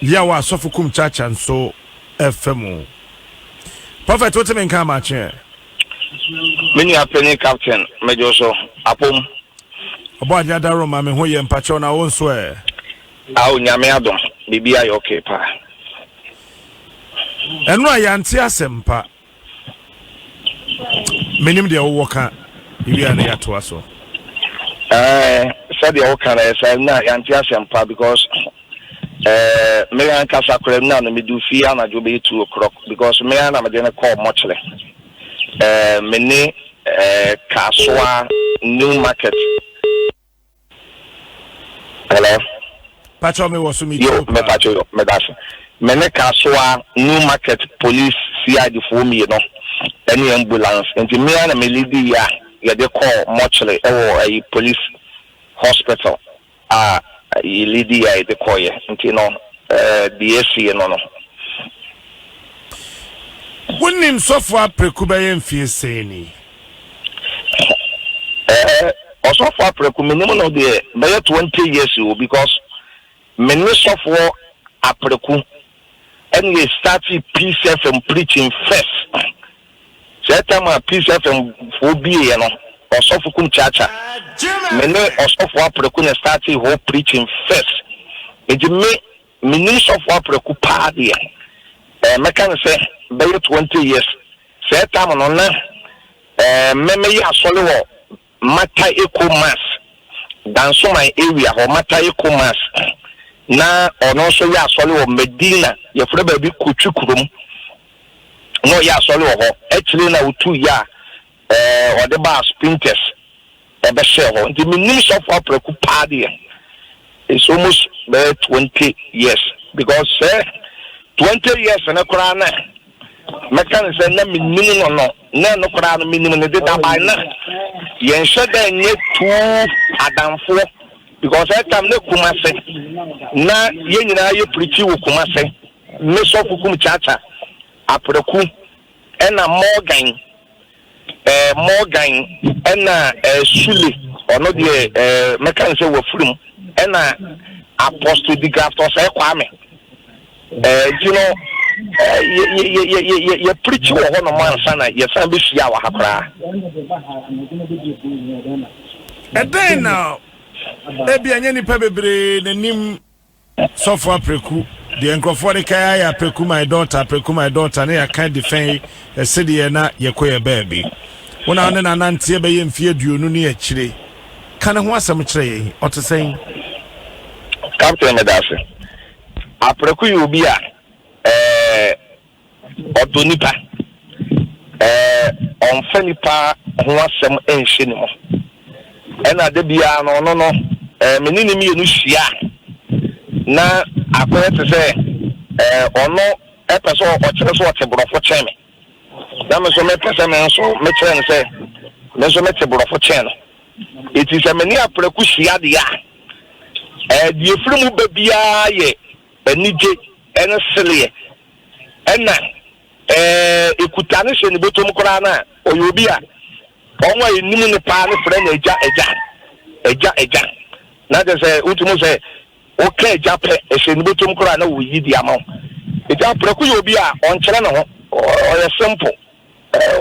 Yawa Sofukum Church and so FM. Prophet, what me come at you? Many are penny captain, Mejoso, Apum. About the other room, I mean, who you and Pachona won't swear. I'll Yameadon, BBI okay, pa. And why Yantia Sempa? Minim the Owoka, you are near to us. Said the Okana, said, no, Yantia Sempa, because Marian Casacre now, me do fear and I do be 2 o'clock, because Marian, I'm going to call muchly. Mene Kaswa New Market. Hello? Pacho me was me. Yo, me Pacho, me that's. Mene Kaswa New Market Police CID for me, you know. Any ambulance. And me and me lady, yeah, they call muchly or a police hospital. Lady, they call you, you know, the SC, you know. When name software Prekubayan fees saying, also for Prekuminum of the by 20 years ago, because many software are Preku and we started PCF preaching first. That time a PCF will be, you know, or Sofukum Chacha. Many or software Preku started whole preaching first. It may software Preku party. Mekan say by 20 years. Say time on me ya solo mata eco mass. Dance my area or mata eco mass. Na ono so ya solo Medina your friend baby kuchukurum. No ya solo ho. Actually na utu ya or the bar sprinters. Ebe share ho. The minimum of Preku party. It's almost 20 years because 20 years and a crown. Mechanic said, no minimum no, no crown minimum. They did that by now. You should then need 2 Adam 4 because that time no Kumase. Now, you preach you Kumase. Miss of Kukum Chacha, Apreku, and a Morgan, and a Shuli, or not the mechanic say were free, and a apostle the graft or say Kwame. You know, you preach one of my son, your son be Shiawa Hapra. And then now, there be any pebble, the name software Preku, the Encrophorica, Preku my daughter, and I can't defend a city and not your queer baby. When I an auntie by him feared you no near Chile. Can I want some tray or to say Captain Medasi? Apreku you be Odonipa on Fenipa who was some ancient and at the Biano no Menini Nusia na I to say or no episode or just what a for channel. That was a person so Metran say Mesometable for channel. It is a many Aprekusia dia. The Frumu Babia ye. Nije and silly and ikutani se ni botom kora na oyobia onwa enimu ne pa ne friend eja na de say utumu say okay eja pe se ni botom kora na wo yi di ama eja Preku yobia on kire na ho o simple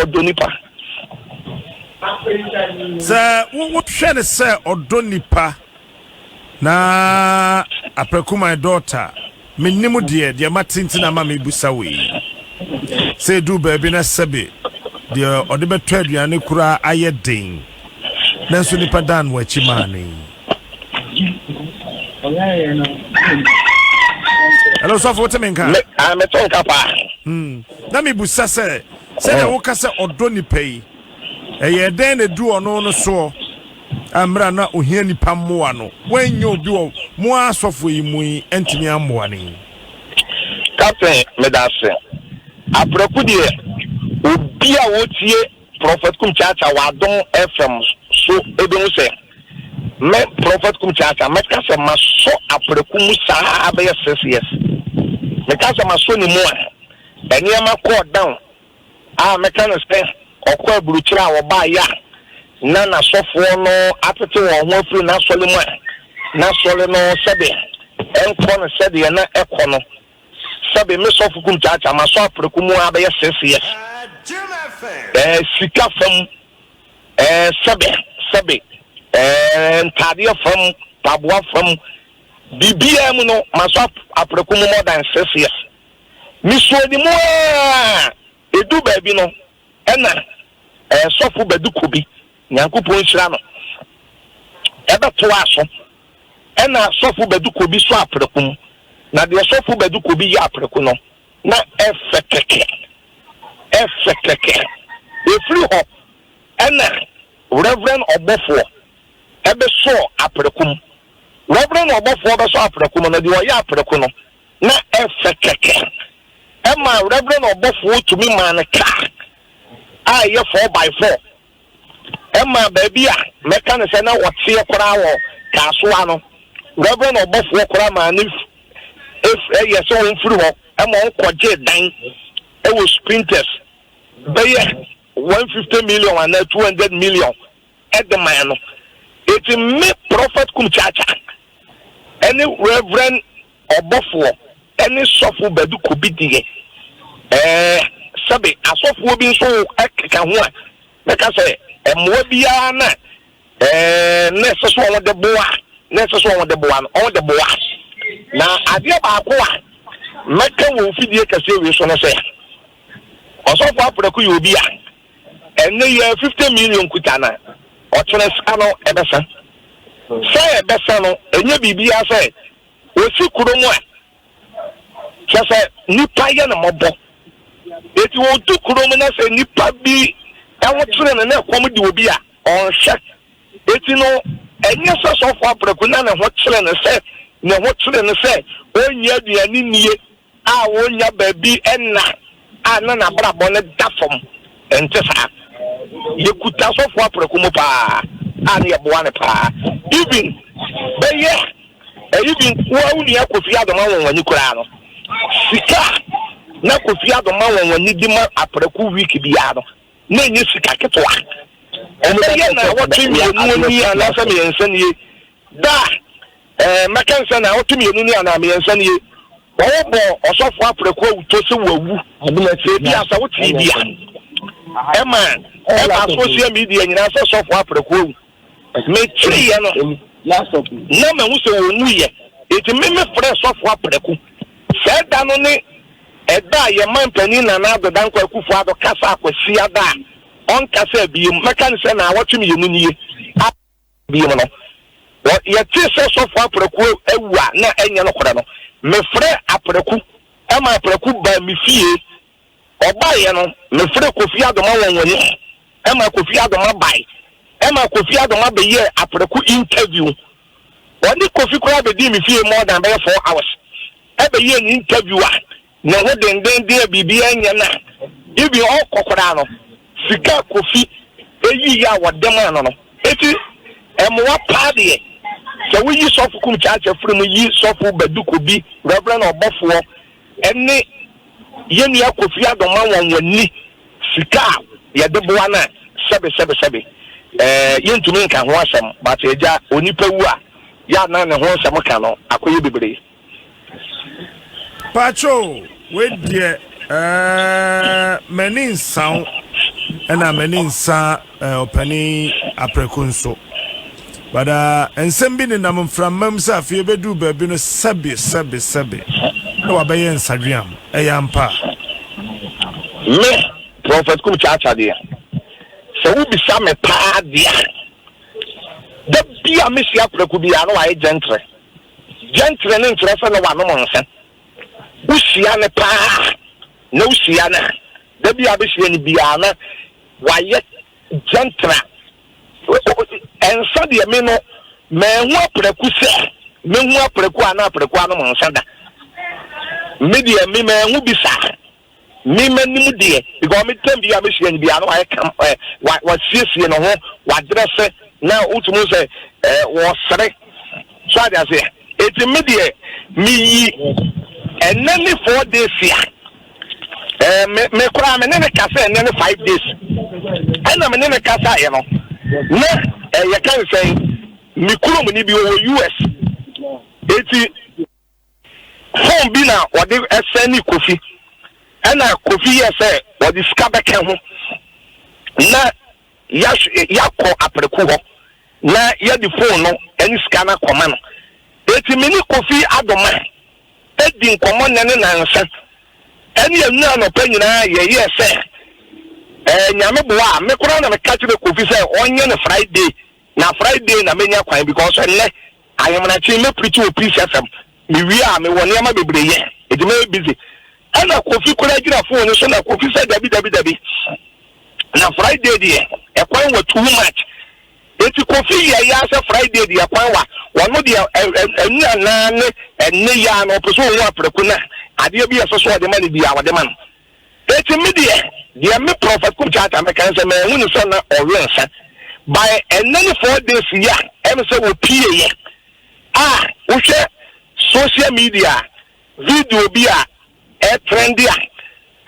odonipa sir what share say odonipa na Apreku my daughter Minimu dear, dear Martintina Mammy Busawi. Say do baby na sabi. Dear Odebe Trade Yanukura Ayeding. Nansu Nipadan Wachimani. Hello, so for Temenka. I'm a tonka. Nami Busa say the Okasa Odoni pay. A year then a do on no so. Amra na ohia nipa mmoa no when you do mo asofo yi mu entimi ammoa ni Captain Medase Apreku de obi a wotie Prophet Kum Chacha wadon FM so ebe mu se me Prophet Kum Chacha me ka se maso Apreku mu sa abe 6 years me ka se maso ni mu a eni ama call down me ka no spend okwa buruchira wo ba ya na sofo no atete wo ho firi na sole mu na sole no sebe enkɔ said the na ekono sabe me so fukum chacha ma so apreku mu abeye 6 years sika fam sabe ntade fam paboa fam bibia mu no ma so apreku mu more than 6 years mi so di mu edu ba bi no ena sofu beduko bi nyankopon hira no ebe to aso ena sofu beduko bi so apreku mu na de sofu beduko bi ya apreku no na efekeke efiri ho ena reverend obofo ebe so apreku mu reverend obofo be so apreku mu na de o ya apreku no na efekeke ema reverend obofo tumi man ka aye 4x4 ema baby a meka ne se na wote kora wo kasoa no reverend obofo kora man if yes on furu ho ema on koje dan e wo sprinters be 150 million and 200 million at the man no it me prophet kum chacha any reverend obofo any sofu bedu kobidie sabe asofo bi nso ekeka ho a meka se emwa bia na na seso won de boa na seso won de boa no on de boa na ade ba ko a meka wo fidie kase we so no se osofo apreku yo bia enne ye 50 million kutana o tere ska no ebesa se ebesa no enye bibia se osi kuromu a sese nipa ye na mobo eti wo tu kuromu na se nipa bi ewo tere na ekom di obi a on hye eti no enye so fo apreku na ho tere na se na ho tere na se onya aduani nie a wonya baabi enna ana na brabo ne dafom ente sa yekuta so fo apreku mu pa ani eboa ne pa even wo uni akofi adoma won kura no sika na kofi adoma won di ma apreku week bia no na enye sika ketwa ebe na wotumi enu ni ana sa me ensanie da makansa na wotumi enu ni ana me ensanie wo bo osofo apreku awuto se wawu adoma se bia sa woti bia ema social media nyina se osofo apreku me tiri ya no na ma hu se wonu ye eti me fresh osofo apreku se da no ni eda ye man pani na na adodan kwa kufu ado kasa akwasi ada on kasa bi mekan se na watumi yenu nie bi mo no ye ti se osofo apreku ewua na enye no kora no me frɛ apreku ema apreku ba mi fie oba ye no me frɛ kofi adoma wonwoni ema kofi adoma bai ema kofi adoma be ye apreku interview oni kofi kora be di mi fie more than 4 hours ebe ye ni interview a na ho den de bibia nya na ibi okokora no sika kofi eyi ya wodem ano no eti emwa paade se we yi sofu kum chacha from yi sofu beduko bi reverend obofo ene ye ni akofi adoma wonwani sika ye de boa na sebe yentumi nka ho asem but eja onipa wu a ya na ne ho asem ka no akoye bebre Pacho we die many sound and a many sa opani aprekunso but ensem bi ne nam from mamsa afie bedu ba bi no sabe no abaye nsadriam eyampa me prophet kum chacha dia se wo bi sa me pa dia da bia me sia apreku bia no wa gentle ne ntrese no wa no monsen usia ne pa no usia na da bia be sia ni bia na wa ye gentle ensa de me no me hu apreku se me hu apreku ana apreku ano monsen da me de me hu bi sa me manim de because me tem bia me sia ni bia no wa siesie no ho wa dresse na utumu se wo sere so ada se eti me de me yi enani 4 days ya me kura me ne kasa enani 5 days ena me ne kasa ye no na ye kan say me kuro mu ni bi wo US eti phone bi na ɔde ɛsɛn ni Kofi ɛna Kofi yɛ sɛ ɔde sika bɛka ho na yakɔ apreku hɔ na yɛde phone no ɛne sika na kɔma no eti mini Kofi adoma edi nkɔmɔ nene nansa ɛne enu no pa nyinaa yɛ sɛ nyame boa me kora na me ka kyerɛ Kofi sɛ ɔnyɛ ne Friday na Friday na menya kwan because ɛnɛ ayamanachi me preach o Peace FM me wi a me wɔ nneɛma bebree yɛ edi me busy ɛna Kofi kora gyina phone so na Kofi sɛ dabi na Friday deɛ ɛkwan wɔ too much eti Kofi yɛ sɛ Friday deɛ ɛkwan wa wɔn deɛ ɛnu na ne ɛne ya no pɛso wɔn apreku na adeɛ bi ɛsɛ so ɔde ma ne bi a wɔde ma no eti me deɛ me prophet kum chata me kan sɛ me hu ne sɛ na ɔwe nsa by enany 4 days ya em say wo pie ye wo hwe social media video bi a e trendy a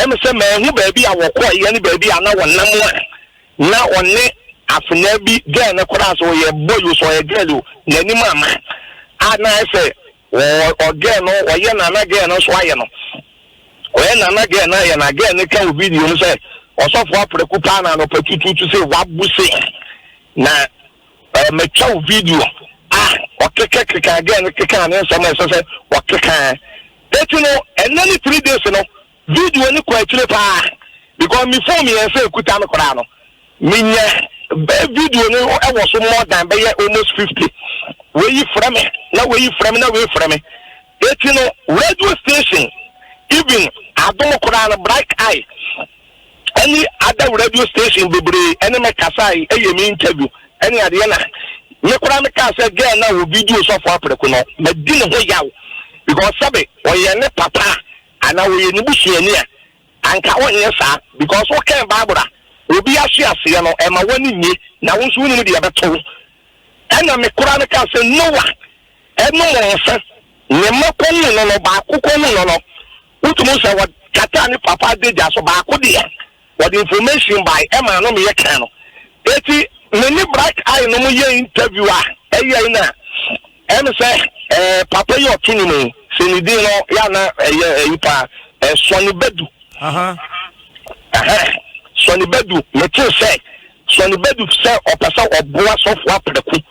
em say me hu ba bi a wo kɔ ye ne ba bi a na wonam na onne afuna bi girl ne kora so ye boy so ye girl na ni mama na say o girl no o ye na girl no so aye no o ye na girl na ye na girl ne kan video no say osofo apreku pa na no patutu say wabuse na metwa video okekeka again keka na nsɛm na ɛsɛ okeka eti no enani 3 days no video ni kwa akyire pa because me phone me say ekuta no kora no minya video no ɛwɔ so more than be almost 50 we from me na we from me eti no radio station even adom kora no bright eye any other radio station bebre any me kasai me interview any ade na me kura me ka say girl na wo video so for apreku no me di ne ho yaw because sabe o ye ne papa ana wo ye ni busuani a anka wonye sa because wo kan babura obi ahwe ase no e ma wani nie na wo nso ni de abeto ana me kura me ka say no wa eno mo nsa ne makonu no ba akokonu no utumu say wo kata ni papa de jaso ba akode what information by Emma no me yeka no eti many bright eye no ye interviewer na em say papa yo tunu me se ni din no ya na yipa Soni Bedu Soni Bedu me tin say Soni Bedu say opesa oboa sofo apreku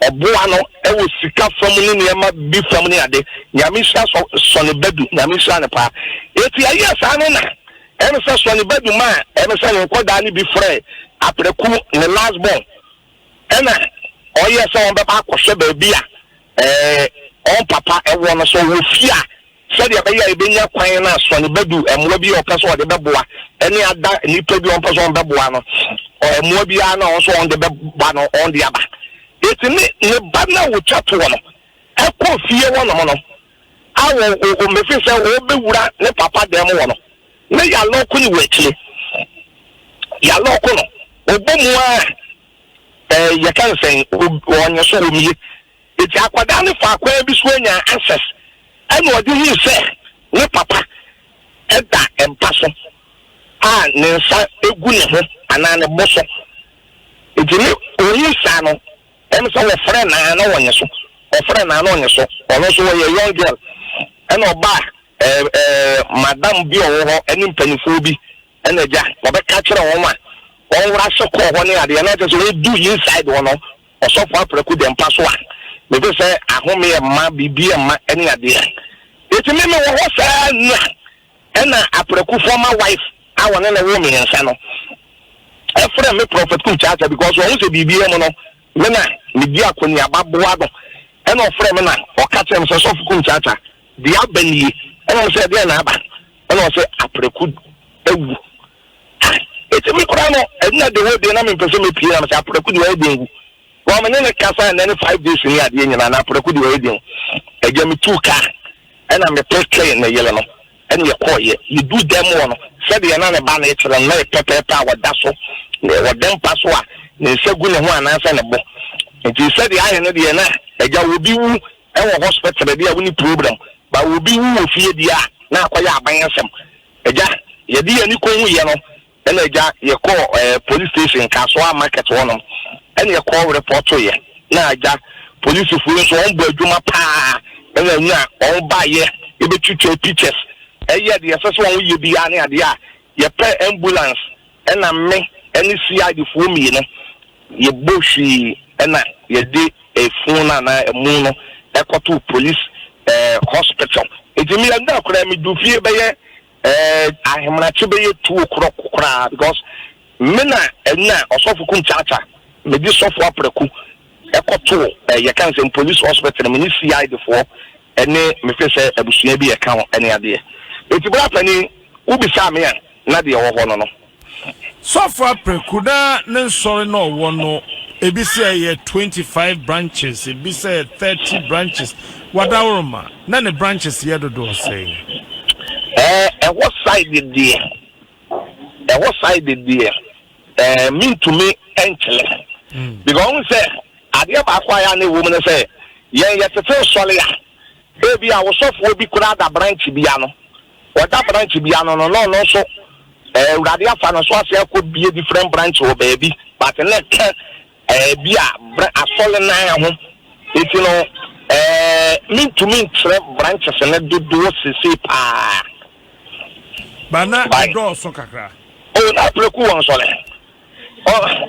oboa no e wo sika from ni niema bi from ni ade nyame sha Soni Bedu nyame sha ne pa eti ayi asa no na em say Soni Bedu ma em say ne koda ni bi frɛ apreku ne last born ena oye say on be ba akɔhwɛ ba bi a on papa e wo no so wo fia sɛ de be ya ebenya kwan na Soni Bedu emwa bi o pɛ so de beboa ene ada nipa bi on pɛ so on beboa no emwa bi a na on so on de beboa no on de aba eti ne ba na wo chato no ekɔ fie wo no no awo o mefi sɛ wo bewura ne papa dem wo no ne ya loko ni wechile ya loko no obomu a ya kan sen onye so omi eti akwada ne fa akwa bi so anya access ene odi hu se ne papa eda empaso ne nsa egu ne ho ana ne boso eti ne oyi sa no em so wo frɛ na wonye so wo frɛ na wonye so ono so wo ye young girl ene oba madam bi owo eni mpanifo bi ene ja obeka kire won ma won wura se ko ho ne ade na just we do inside won no osofo apreku dem paso a me be say ahome e ma bibi e ma ene ade eti me wo ho sa na ena apreku former wife a won na wo me nsa no e frɛ me prophet kum chacha because won se bibi e mo no me na me di akoni ababoa do ena o frɛ me na o ka kyem se sofo kum chacha di abani ena say dey na aba ena say apreku ewu eti mi kora no ena de wo de na me pese me pie na say apreku de wo de ngu wo me ne kasa na ne 5 days ni ade nyina na apreku de wo de eja me tu ka ena me peke na yele no ena ye koye you do them one say de na ne ba na ekyere na e pepe pa wada so ne wada mpa so a ne segu ne ho anansa ne bo enti say de aye no de na eja wo bi wu e wo hospital de a woni problem ba wo bi wu ofie dia na akoya abanyesem eja ye di ani ko hu ye no ena eja ye ko police station Kasoa market wono ena ye ko report to ye na eja police fu so on bo adwuma pa ena nya on ba ye ebe twitwa pictures eye de yesa so won ye bia ne ade a ye pe ambulance na me ene CID fo mi no ye bohwi na ye de phone na emu no ekoto police hospital etimi anda akora mi du fie be ye ahemra che be ye 2 o'clock kora because me na ena osofu kum chacha me di sofu apreku ekoto ye kan say police hospital me ni CID fo ene me fe say abusua bi ye kan ene ade etibra pani ubisa me na de wo ho no sofu apreku na ne nsori no wo no ebi say 25 branches ebi say 30 branches wadawroma na ne branches ye dodo say what side did there mean to me entele because we say adia ba kwa ya na woman say ye tete sole ya ebi a wo sofo bi kura da branch bia no wada branch bia no no so urade afa no so ase ko bie different branch o baby but let bi a asole na ho eti no mean to me branches na do sisi pa bana do so kakra na apreku won sole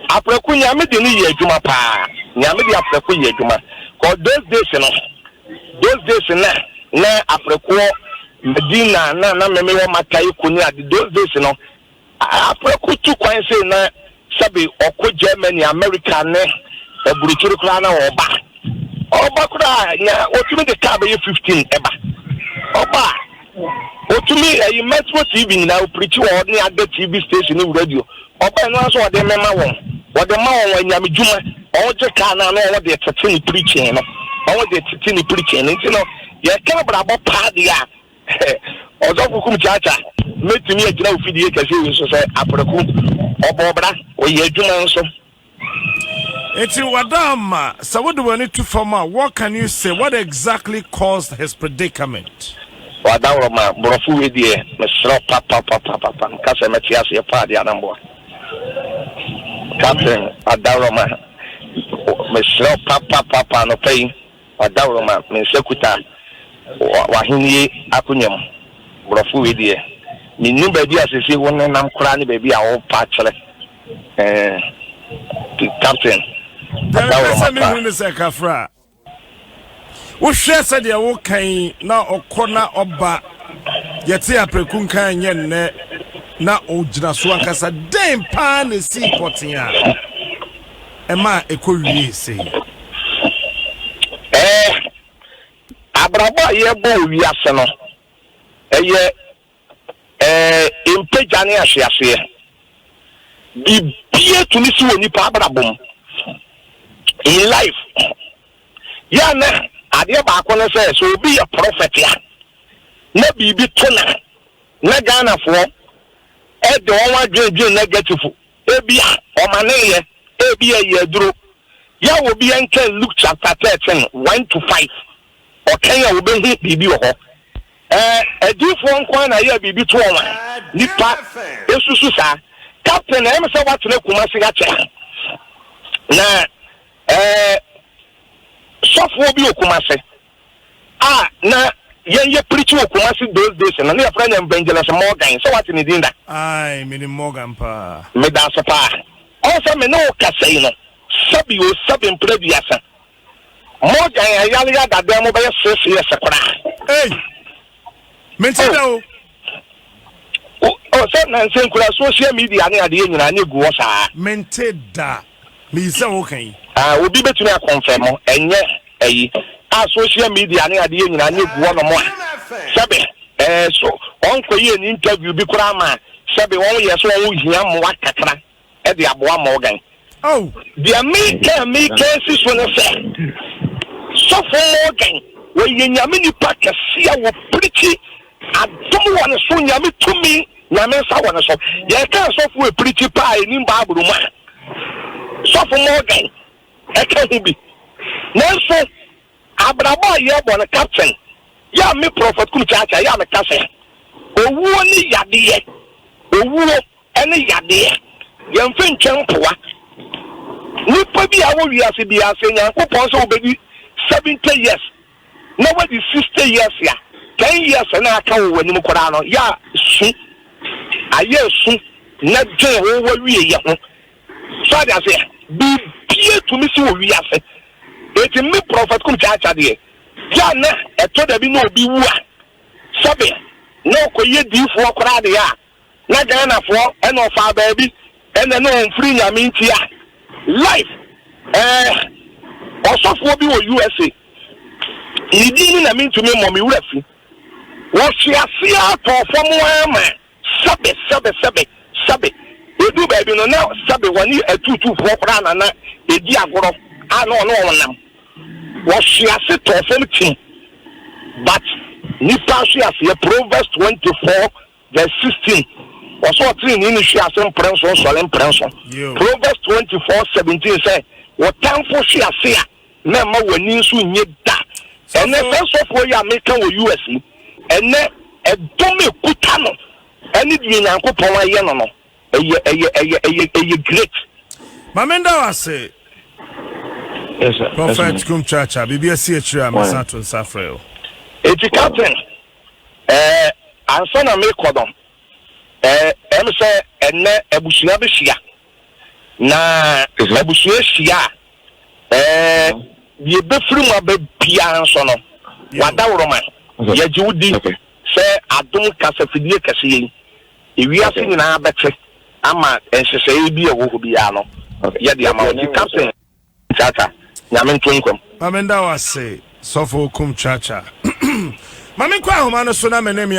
apreku nyame de ni ye adwuma pa nyame de apreku ye adwuma cause those days na apreku Medina na meme wo makai kuni ade those days no apreku tu kwan say na sabe okko Germany America ne eburuchiri kura na oba kura nya otumi de ka be 15 eba oba otumi Metro TV na preach wo ni ade TV station ni radio oba no so de mema won wo de ma won nyame djuma o je ka na no wo de tete ni preaching no o de tete ni preaching nti no ye ka brabo pa dia ozo kukum chacha metumi agina ofidie kase wi so say apreku obobra o ye djuma nso eti wadama sawodo wani to former what can you say what exactly caused his predicament wadawroma brofu we die mesro papa kase metias ye pa dia nambo captain wadawroma mesro papa no pay wadawroma mensekuta wahini akunyem brofu we die ni number dia sesi won nam kura ni baby a wo pa kire captain Kafra. Wo hwe se de wo kan na okona oba yete apreku kan nye ne na ogina so ankasa den pa na si potin a ema ekowie se abrabo ye bo wi ase no eye impejane ahyease bibie to ni si woni pa abrabom in life ya na ade ba ko no say so be a prophet ya na bibi tona na Ghana fo e de won wadwe negative ebia o maneye ebia ye duro ya wo bi enke Luke chapter 13 1 to 5 o kenya wo be hu bibi wo ho edifo nkwa na ya bibi to won nipa esusu sa captain em say what na kuma siga che na sofo bi okumase na ye preach okumase those days na your friend evangelist Morgan so what ni dinda ai me ni Morgan pa me da so pa also me no kasei no sabi o sabi mpreduasa Morgan yale ya da dem be 6 years kora mentida o se na nsen kura social media ni ade nyina ni guo sa mentida me say okay obi betumi a confirm enye social media ni ade nyina ni guo no mo sabe so on koyi ni interview bi kura ma sabe won ye so won hia mo akakra e de aboa Morgan dia me can see so no say so for Morgan we ye nyame ni pakasi a wo preach adom won so nyame tumi nyame sa won so ye kan so for preach pa ni Bible ma so for Morgan bi nanso abrabo ye bo na captain ya me prophet kum chacha ya me kase owuo ni yade owuo ene yade ye mfe ntwempoa nipa bi a wo wiase bi ase nyankopon so obedi 70 years na wadi 60 years ya 10 years na aka wo wani mu kora no ya su aye su na je wo wie ye ho so da say bi pie to mi si wo wi ase eti mi prophet kum cha de ya na eto da bi na obi wu a sabe na okoye difo kora de ya na Ghana fo e no fa ba bi e na no free nyame ntia life osofo bi wo USA idi ni na mi ntumi mo mi wura fi wo hia to fo mo ama sabe edu ba bi no na sabe wani atutu fo kora na edi agoro no wonam wo hia to fo mti but ni pass hia Proverbs 24 verse 16 also three ni hia prenso so le prenso Proverbs 24:17 say wo tanfo hia na ma wani nso nye da ene first of all ya America wo US ene edome kuta no ene di nyankopon aye no eye great Mamenda wase yes sir Prophet Kum Chacha BBS Chira Masato Safreo eti captain ansa na me kodon em se ene abusua be hia na abusua hia ye be firi mu abia nso no wada woroma ye jiwudi se adum kasafidie kase ewiase nyina abete ama ensese bi ewo bi ya no ye de ama di captain Chacha nyame ntonkom Mamenda wase Sofo Kum Chacha Mame kwa homa no so na menemi